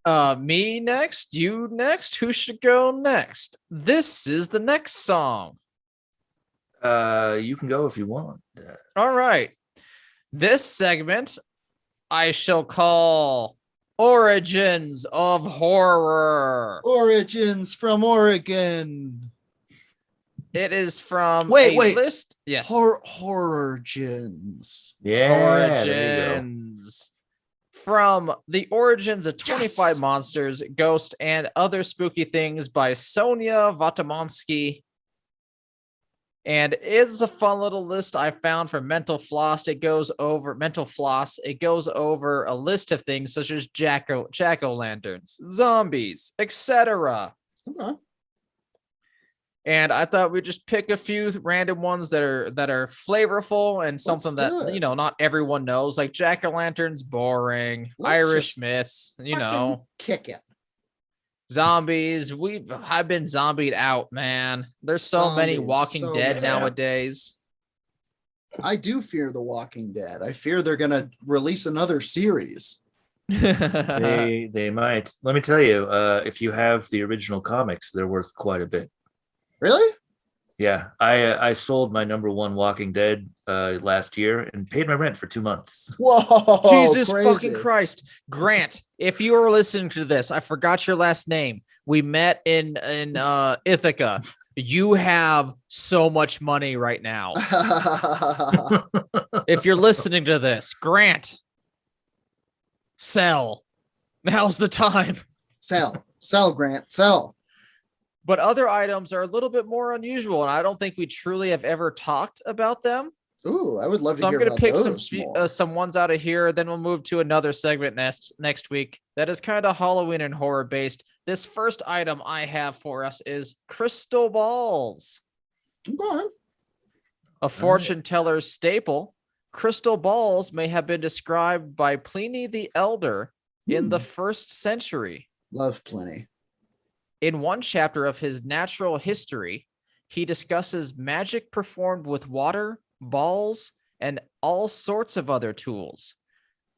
Me next, you next. Who should go next? This is the next song. You can go if you want. All right. This segment I shall call Origins of Horror. Origins from Oregon. It is from Wait. list. Yes. Horrorgens. Yeah, there you go. Origins. From the Origins of 25 Monsters, Ghost, and Other Spooky Things by Sonia Vatamonski. And it's a fun little list I found from Mental Floss. It goes over a list of things such as jack-o'-lanterns, zombies, etc. Okay. And I thought we'd just pick a few random ones that are flavorful and something that not everyone knows, like jack-o'-lanterns, boring, Irish myths, kick it. Zombies. I've been zombied out, man. There's so many Walking Dead nowadays. I do fear The Walking Dead. I fear they're gonna release another series. They might. Let me tell you, if you have the original comics, they're worth quite a bit. Really? Yeah, I sold my number one Walking Dead last year and paid my rent for 2 months. Whoa! Jesus crazy. fucking Christ, Grant! If you are listening to this, I forgot your last name. We met in Ithaca. You have so much money right now. If you're listening to this, Grant, sell. Now's the time. Sell, Grant, sell. But other items are a little bit more unusual, and I don't think we truly have ever talked about them. Ooh, I would love to hear I'm about going to pick some ones out of here, then we'll move to another segment next week that is kind of Halloween and horror based. This first item I have for us is crystal balls. Go on. A fortune teller's staple, crystal balls may have been described by Pliny the Elder in the 1st century. Love Pliny. In one chapter of his Natural History, he discusses magic performed with water, balls, and all sorts of other tools.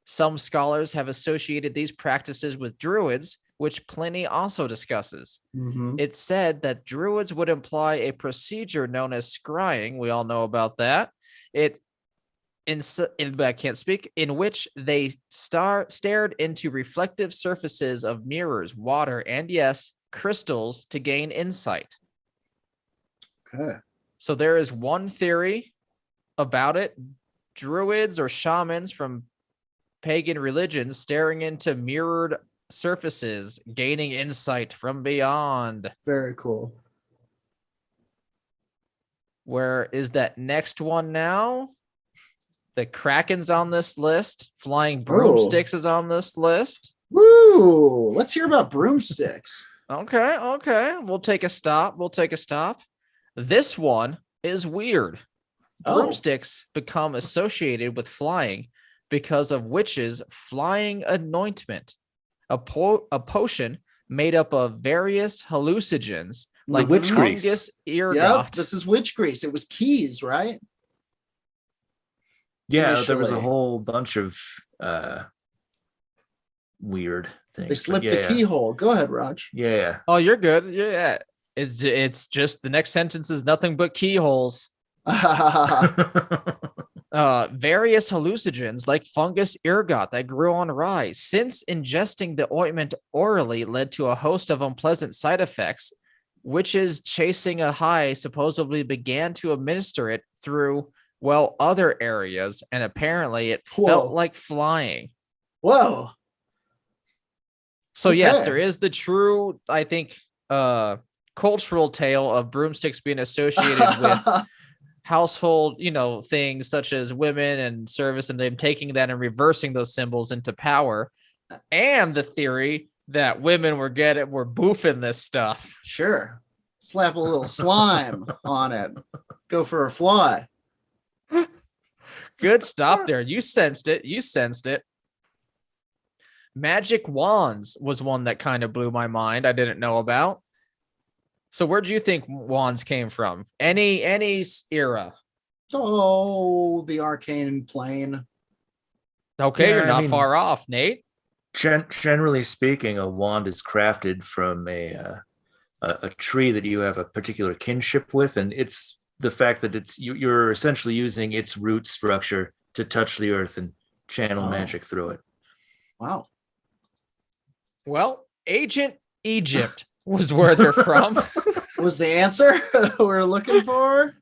Some scholars have associated these practices with druids, which Pliny also discusses. Mm-hmm. It's said that druids would employ a procedure known as scrying. We all know about that. I can't speak, in which they stared into reflective surfaces of mirrors, water, and yes, crystals to gain insight. Okay. So there is one theory about it. Druids or shamans from pagan religions staring into mirrored surfaces, gaining insight from beyond. Very cool. Where is that next one now? The Kraken's on this list. Flying Broomsticks is on this list. Woo! Let's hear about Broomsticks. Okay. We'll take a stop. This one is weird. Broomsticks become associated with flying because of witches' flying anointment, a potion made up of various hallucinogens like witch fungus, grease. ergot. Yep, this is witch grease. It was keys, right? Yeah, Initially. there was a whole bunch of weird things. They slipped the keyhole. Go ahead, Raj. Yeah. Oh, you're good. Yeah. It's just the next sentence is nothing but keyholes. Various hallucinogens like fungus, ergot that grew on rye. Since ingesting the ointment orally led to a host of unpleasant side effects, witches chasing a high supposedly began to administer it through other areas, and apparently it felt like flying. Whoa. So yes, there is the true, I think, cultural tale of broomsticks being associated with household, things such as women and service, and them taking that and reversing those symbols into power. And the theory that women were boofing this stuff. Sure. Slap a little slime on it. Go for a fly. Good stuff there. You sensed it. Magic wands was one that kind of blew my mind. I didn't know about. So where do you think wands came from? Any era? Oh, the arcane plane. Okay, Yeah, you're not far off, Nate. Generally speaking, a wand is crafted from a tree that you have a particular kinship with, and it's the fact that you're essentially using its root structure to touch the earth and channel magic through it. Wow. Well, Ancient Egypt was where they're from. Was the answer we're looking for?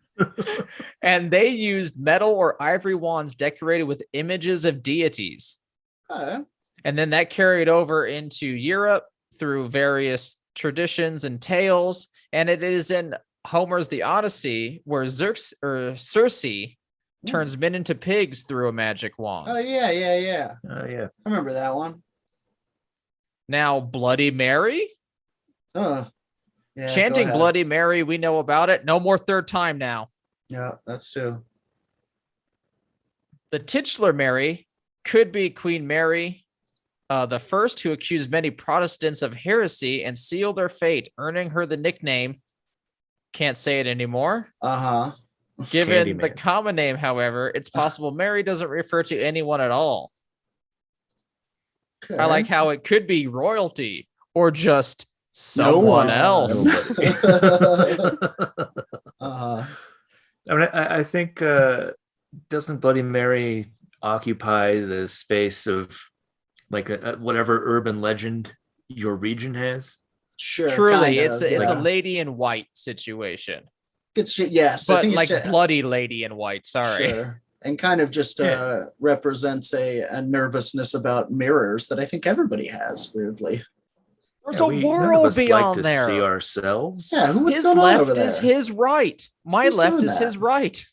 And they used metal or ivory wands decorated with images of deities. Okay. And then that carried over into Europe through various traditions and tales. And it is in Homer's The Odyssey where Circe turns men into pigs through a magic wand. Oh, yeah. Yeah. I remember that one. Now, Bloody Mary? Yeah, Chanting Bloody Mary, we know about it. No more third time now. Yeah, that's true. The titular Mary could be Queen Mary, the first who accused many Protestants of heresy and sealed their fate, earning her the nickname, can't say it anymore. Given Candyman. the common name, however, it's possible Mary doesn't refer to anyone at all. Okay. I like how it could be royalty or just someone else. I mean, I think doesn't Bloody Mary occupy the space of like whatever urban legend your region has? Sure. Truly, kind it's of, a lady in white situation. Good shit. Yes, But I think like it's bloody lady in white. Sorry. Sure. And kind of just represents a nervousness about mirrors that I think everybody has. Weirdly. There's a world beyond there. See ourselves. Yeah. What's His going on over left there? is his right. My Who's left doing is that? his right.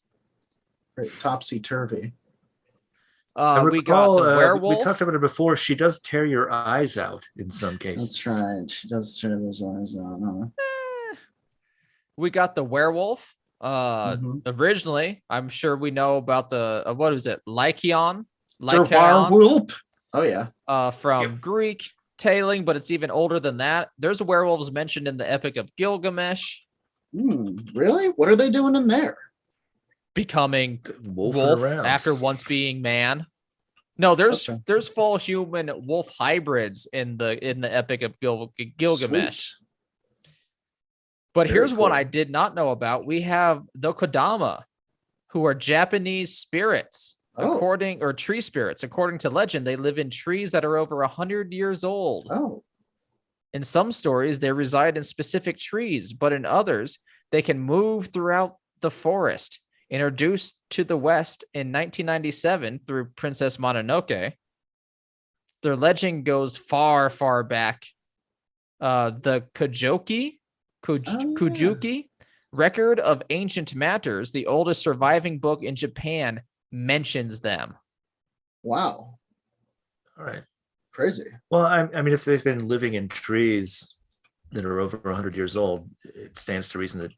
Topsy turvy. We got the werewolf. We talked about it before. She does tear your eyes out in some cases. That's right. She does tear those eyes out. We got the werewolf. Mhm. Originally, I'm sure we know about the what is it? Lycaon. Werewolf. Oh yeah. From Greek tailing, but it's even older than that. There's werewolves mentioned in the Epic of Gilgamesh. Really? What are they doing in there? Becoming wolf around. after once being man. No, there's Okay. there's full human wolf hybrids in the Epic of Gilgamesh. Sweet. But Very here's one cool. I did not know about. We have the Kodama, who are Japanese spirits, tree spirits. According to legend, they live in trees that are over 100 years old. Oh. In some stories, they reside in specific trees, but in others, they can move throughout the forest. Introduced to the West in 1997 through Princess Mononoke, their legend goes far, far back. The Kujuki record of ancient matters, the oldest surviving book in Japan, mentions them. Wow. All right. Crazy. Well, I mean, if they've been living in trees that are over 100 years old, it stands to reason that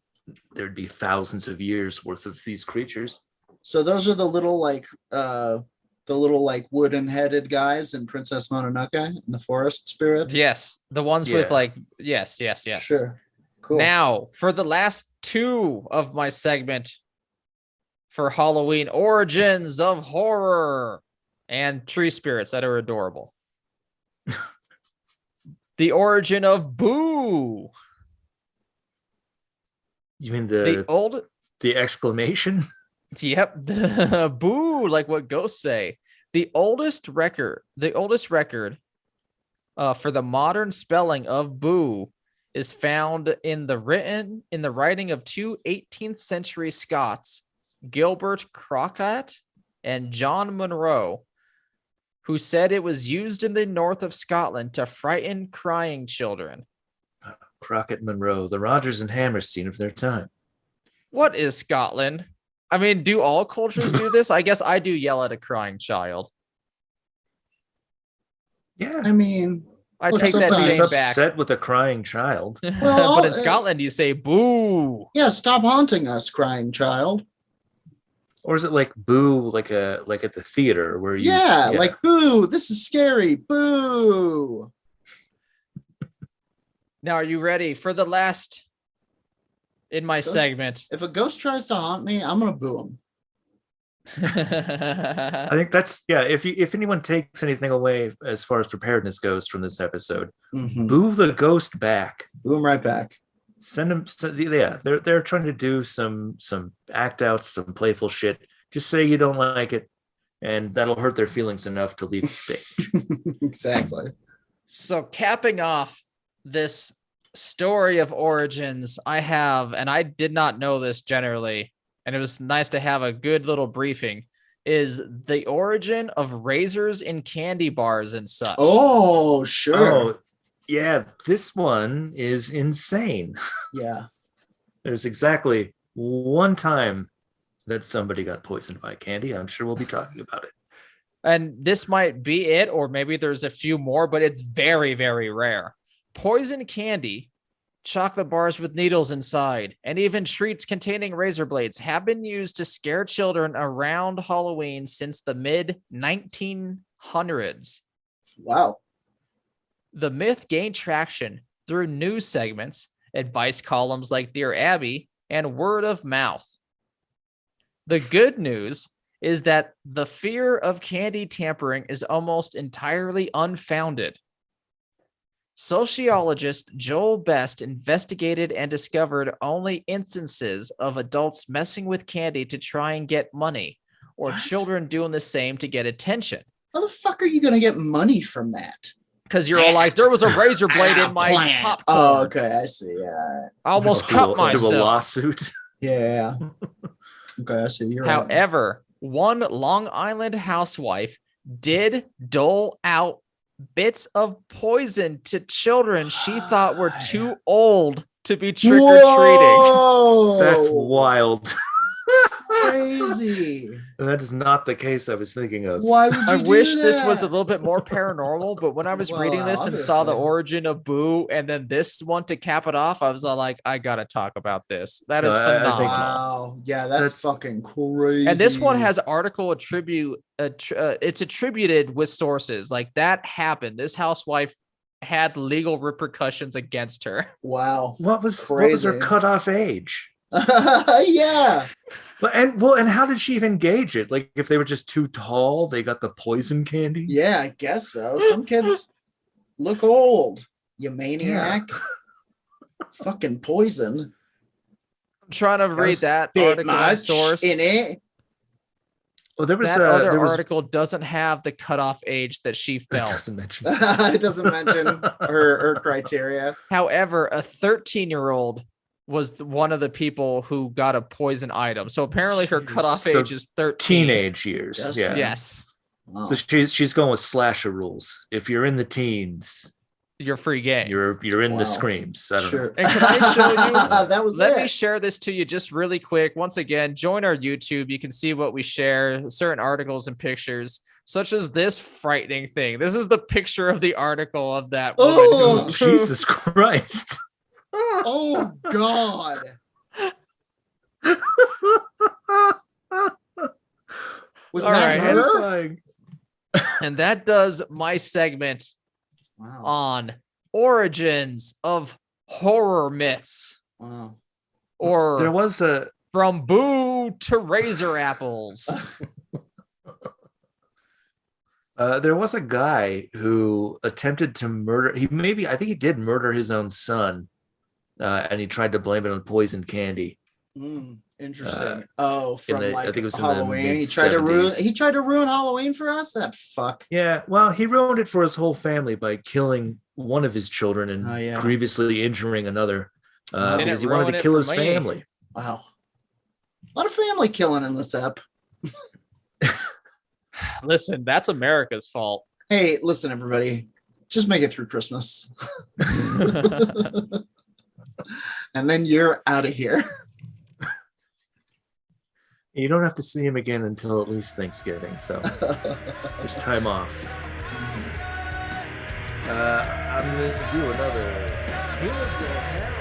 there'd be thousands of years worth of these creatures. So those are the little wooden headed guys in Princess Mononoke in the forest spirits. Yes, the ones with yes. Sure. Cool. Now, for the last two of my segment for Halloween, origins of horror and tree spirits that are adorable. The origin of Boo. You mean the exclamation? Yep, the Boo, like what ghosts say. The oldest record for the modern spelling of Boo is found in the writing of two 18th century Scots, Gilbert Crockett and John Monroe, who said it was used in the north of Scotland to frighten crying children. Crockett Monroe, the Rodgers and Hammerstein of their time. What is Scotland? I mean, do all cultures do this? I guess I do yell at a crying child. Yeah. I mean, I take that sometimes shame back. Upset with a crying child. Well, but in Scotland, you say boo. Yeah, stop haunting us, crying child. Or is it like boo, like at the theater where you? Yeah, like boo. This is scary. Boo. Now, are you ready for the last in my segment? If a ghost tries to haunt me, I'm gonna boo him. I think that's if anyone takes anything away as far as preparedness goes from this episode, boo the ghost back. Boo him right back. Send them. They're trying to do some act outs, some playful shit. Just say you don't like it, and that'll hurt their feelings enough to leave the stage. Exactly. So capping off this story of origins, I have, and I did not know this generally, and it was nice to have a good little briefing, is the origin of razors in candy bars and such. Oh, sure. Oh, yeah, this one is insane. Yeah. There's exactly one time that somebody got poisoned by candy. I'm sure we'll be talking about it. And this might be it, or maybe there's a few more, but it's very, very rare. Poison candy, chocolate bars with needles inside, and even treats containing razor blades have been used to scare children around Halloween since the mid-1900s. Wow. The myth gained traction through news segments, advice columns like Dear Abby, and word of mouth. The good news is that the fear of candy tampering is almost entirely unfounded. Sociologist Joel Best investigated and discovered only instances of adults messing with candy to try and get money, or children doing the same to get attention. How the fuck are you going to get money from that? Because you're all like, there was a razor blade in my popcorn. Oh, okay. I see. Yeah. I almost cut myself. Do a lawsuit. Yeah. Okay, I see. You're However, one Long Island housewife did dole out bits of poison to children she thought were too old to be trick-or-treating. That's wild. Crazy. And that is not the case I was thinking of. Why would you I do wish that? this was a little bit more paranormal, but when I was reading this and saw the obviously. origin of Boo and then this one to cap it off, I was all like, I gotta talk about this. That is No, I phenomenal. think- Wow. Yeah, that's fucking crazy. And this one has article it's attributed with sources like that happened. This housewife had legal repercussions against her. Wow. What was her Crazy. cutoff age? Yeah. And how did she even gauge it? Like, if they were just too tall, they got the poison candy. Yeah, I guess so. Some kids look old. You maniac. Fucking poison. I'm trying to read that Bit article and much source. in it. Well, there was That other there was, article doesn't have the cutoff age that she It felt. doesn't mention. It doesn't mention her criteria. However, a 13-year-old was one of the people who got a poison item. So apparently her cutoff So age is 13. Teenage years. Yes. Yeah. Yes. Wow. So she's going with slasher rules. If you're in the teens, You're free game. you're in Wow. the screams. I don't know. Sure. And can I show you? That was Let it. me share this to you just really quick. Once again, join our YouTube. You can see what we share, certain articles and pictures, such as this frightening thing. This is the picture of the article of that woman. Oh, Jesus Christ. Oh God. Was All that right. her? And that does my segment Wow. on origins of horror myths, Wow. or There was a from Boo to Razor Apples. there was a guy who attempted to murder. I think he did murder his own son, and he tried to blame it on poison candy. Interesting. in From the- I like think it was in the Halloween. He tried to ruin. mid-70s. He tried to ruin Halloween for us. That fuck. Yeah, well, he ruined it for his whole family by killing one of his children and Oh, yeah. grievously injuring another Didn't because it he wanted ruin to it kill for his me? family. Wow. A lot of family killing in this ep. Listen, that's America's fault. Hey, listen, everybody. Just make it through Christmas, and then you're out of here. You don't have to see him again until at least Thanksgiving, so there's time off. I'm going to do another Here We Go Hell.